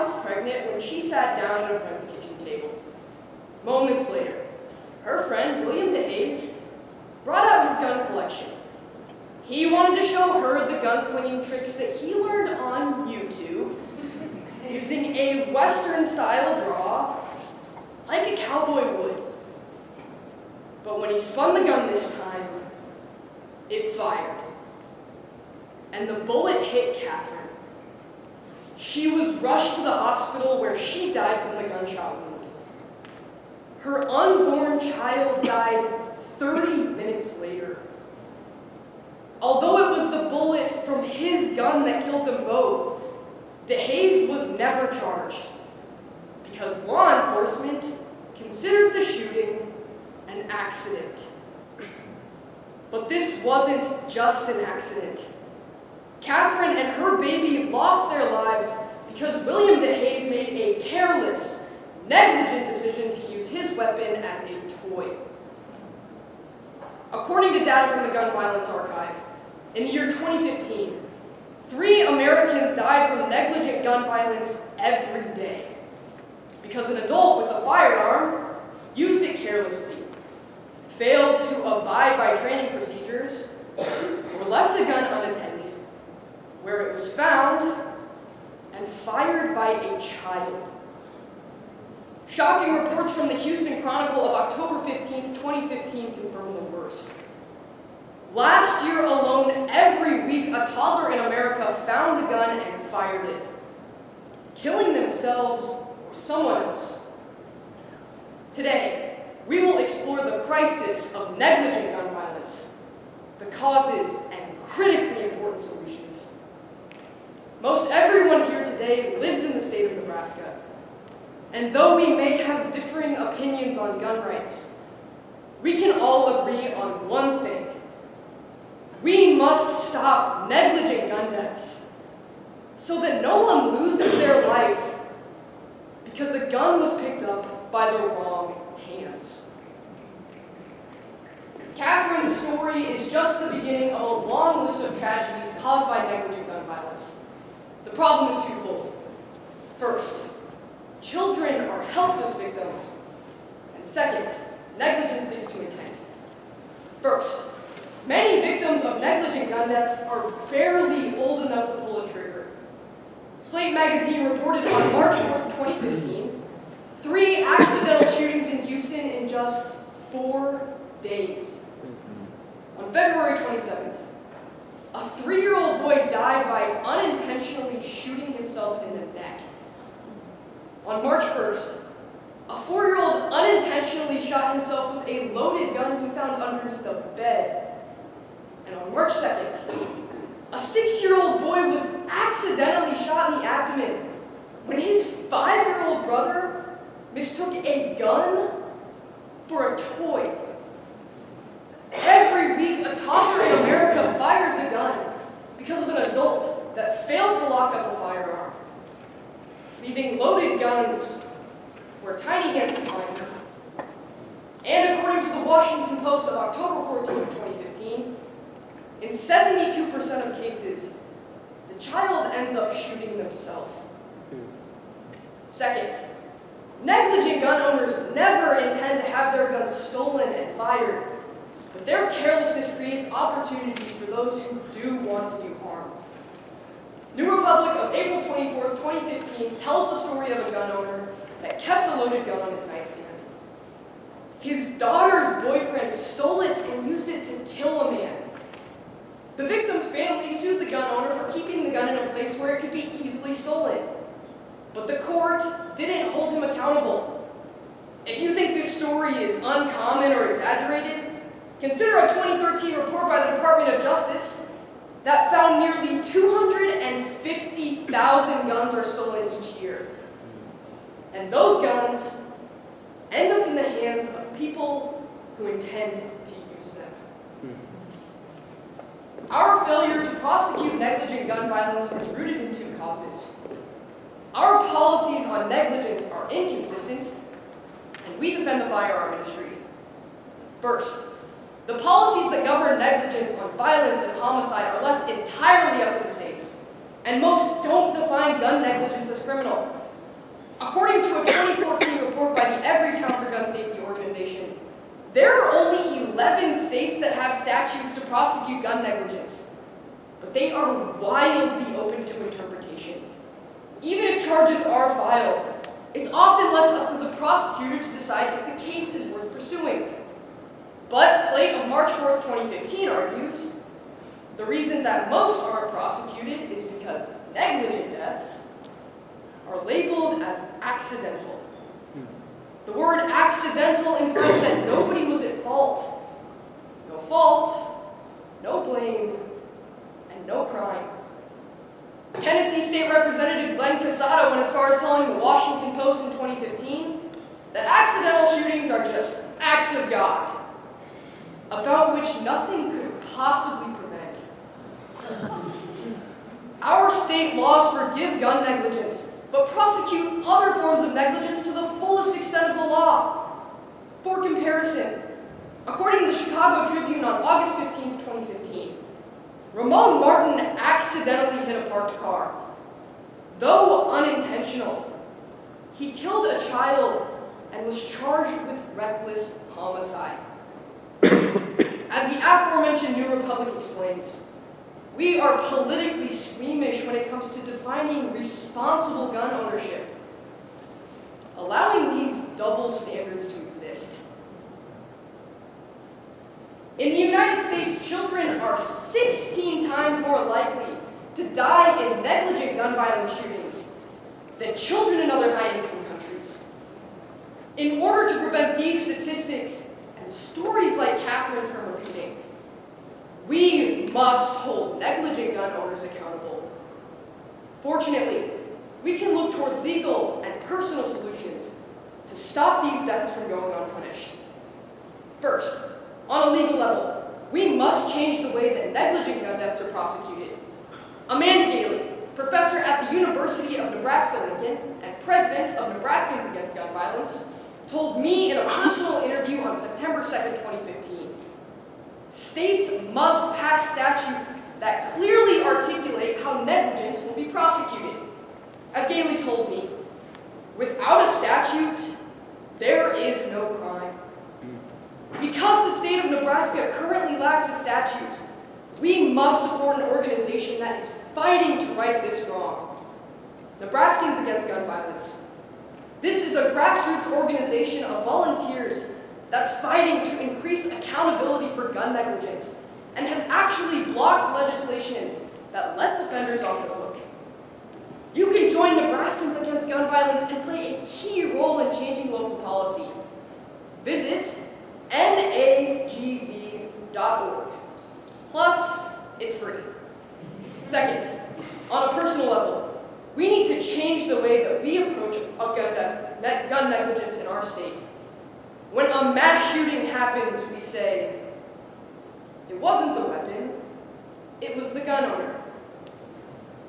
months pregnant when she sat down at a friend's kitchen table. Moments later, her friend, William DeHaze, brought out his gun collection. He wanted to show her the gunslinging tricks that he learned on YouTube using a Western-style draw like a cowboy would. But when he spun the gun this time, it fired. And the bullet hit Catherine. She was rushed to the hospital where she died from the gunshot wound. Her unborn child died 30 minutes later. Although it was the bullet from his gun that killed them both, DeHaze was never charged because law enforcement considered the shooting an accident. But this wasn't just an accident. Catherine and her baby lost their lives because William DeHaze made a careless, negligent decision to use his weapon as a toy. According to data from the Gun Violence Archive, in the year 2015, 3 Americans died from negligent gun violence every day because an adult with a firearm used it carelessly, failed to abide by training procedures, or left a gun unattended, where it was found and fired by a child. Shocking reports from the Houston Chronicle of October 15, 2015 confirm the worst. Last year alone, every week, a toddler in America found a gun and fired it, killing themselves or someone else. Today, we will explore the crisis of negligent gun violence, the causes, and critically important solutions. Most everyone here today lives in the state of Nebraska, and though we may have differing opinions on gun rights, we can all agree on one thing. We must stop negligent gun deaths so that no one loses their life because a gun was picked up by the wrong hands. Catherine's story is just the beginning of a long list of tragedies caused by negligent gun violence. The problem is twofold. First, children are helpless victims. And second, negligence leads to intent. First, many victims of negligent gun deaths are barely old enough to pull a trigger. Slate magazine reported on March 4th, 2015, 3 accidental shootings in Houston in just 4 days. On February 27th, a 3-year-old boy died by unintentionally shooting himself in the neck. On March 1st, a 4-year-old unintentionally shot himself with a loaded gun he found underneath a bed. And on March 2nd, a 6-year-old boy was accidentally shot in the abdomen when his 5-year-old brother mistook a gun for a toy. Every week, a toddler in America fires a gun because of an adult that failed to lock up a firearm, leaving loaded guns where tiny hands can find them. And according to the Washington Post of October 14, 2015, in 72% of cases, the child ends up shooting themselves. Second, negligent gun owners never intend to have their guns stolen and fired, but their carelessness creates opportunities for those who do want to do harm. New Republic of April 24, 2015 tells the story of a gun owner that kept a loaded gun on his nightstand. His daughter's boyfriend stole it and used it to kill a man. The victim's family sued the gun owner for keeping the gun in a place where it could be easily stolen. But the court didn't hold him accountable. If you think this story is uncommon or exaggerated, consider a 2013 report by the Department of Justice that found nearly 250,000 guns are stolen each year. And those guns end up in the hands of people who intend to use them. Our failure to prosecute negligent gun violence is rooted in 2 causes. Our policies on negligence are inconsistent, and we defend the firearm industry. First, the policies that govern negligence on violence and homicide are left entirely up to the states, and most don't define gun negligence as criminal. According to a 2014 report by the Everytown for Gun Safety organization, there are only 11 states that have statutes to prosecute gun negligence, but they are wildly open to interpretation. Even if charges are filed, it's often left up to the prosecutor to decide if the case is worth pursuing. But Slate of March 4th, 2015 argues, the reason that most aren't prosecuted is because negligent deaths are labeled as accidental. The word accidental implies that nobody was at fault. No fault, no blame, and no crime. Tennessee State Representative Glenn Casado went as far as telling the Washington Post in 2015 that accidental shootings are just acts of God, about which nothing could possibly prevent. Our state laws forgive gun negligence, but prosecute other forms of negligence to the fullest extent of the law. For comparison, according to the Chicago Tribune on August 15, 2015, Ramon Martin accidentally hit a parked car. Though unintentional, he killed a child and was charged with reckless homicide. As the aforementioned New Republic explains, we are politically squeamish when it comes to defining responsible gun ownership, allowing these double standards to exist. In the United States, children are 16 times more likely to die in negligent gun violence shootings than children in other high-income countries. In order to prevent these statistics and stories like Catherine's from repeating, we must hold negligent gun owners accountable. Fortunately, we can look toward legal and personal solutions to stop these deaths from going unpunished. First, on a legal level, we must change the way that negligent gun deaths are prosecuted. Amanda Gailey, professor at the University of Nebraska-Lincoln and president of Nebraskans Against Gun Violence, told me in a personal interview on September 2nd, 2015, states must pass statutes that clearly articulate how negligence will be prosecuted. As Gailey told me, without a statute, there is no crime. Because the state of Nebraska currently lacks a statute, we must support an organization that is fighting to right this wrong. Nebraskans Against Gun Violence. This is a grassroots organization of volunteers that's fighting to increase accountability for gun negligence and has actually blocked legislation that lets offenders off the hook. You can join Nebraskans Against Gun Violence and play a key role in changing local policy. Visit nagv.org. Plus, it's free. Second, on a personal level, we need to change the way that we approach gun negligence in our state. When a mass shooting happens, we say, it wasn't the weapon, it was the gun owner.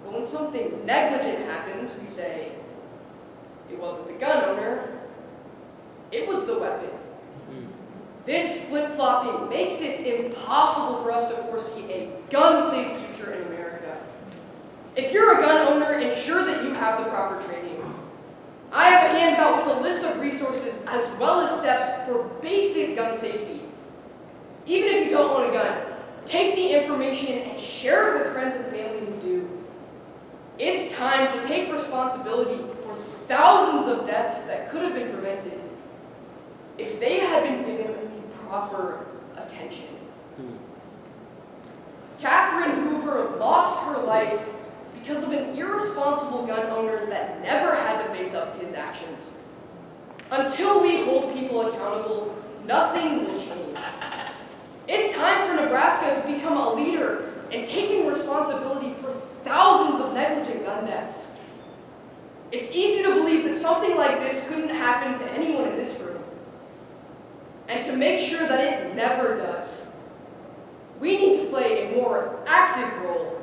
But when something negligent happens, we say, it wasn't the gun owner, it was the weapon. This flip-flopping makes it impossible for us to foresee a gun-safe future in America. If you're a gun owner, ensure that you have the proper training. I have a handout with a list of resources as well as steps for basic gun safety. Even if you don't own a gun, take the information and share it with friends and family who do. It's time to take responsibility for thousands of deaths that could have been prevented if they had been given the proper attention. Catherine Hoover lost her life because of an irresponsible gun owner that never had to face up to his actions. Until we hold people accountable, nothing will change. It's time for Nebraska to become a leader in taking responsibility for thousands of negligent gun deaths. It's easy to believe that something like this couldn't happen to anyone in this room. And to make sure that it never does, we need to play a more active role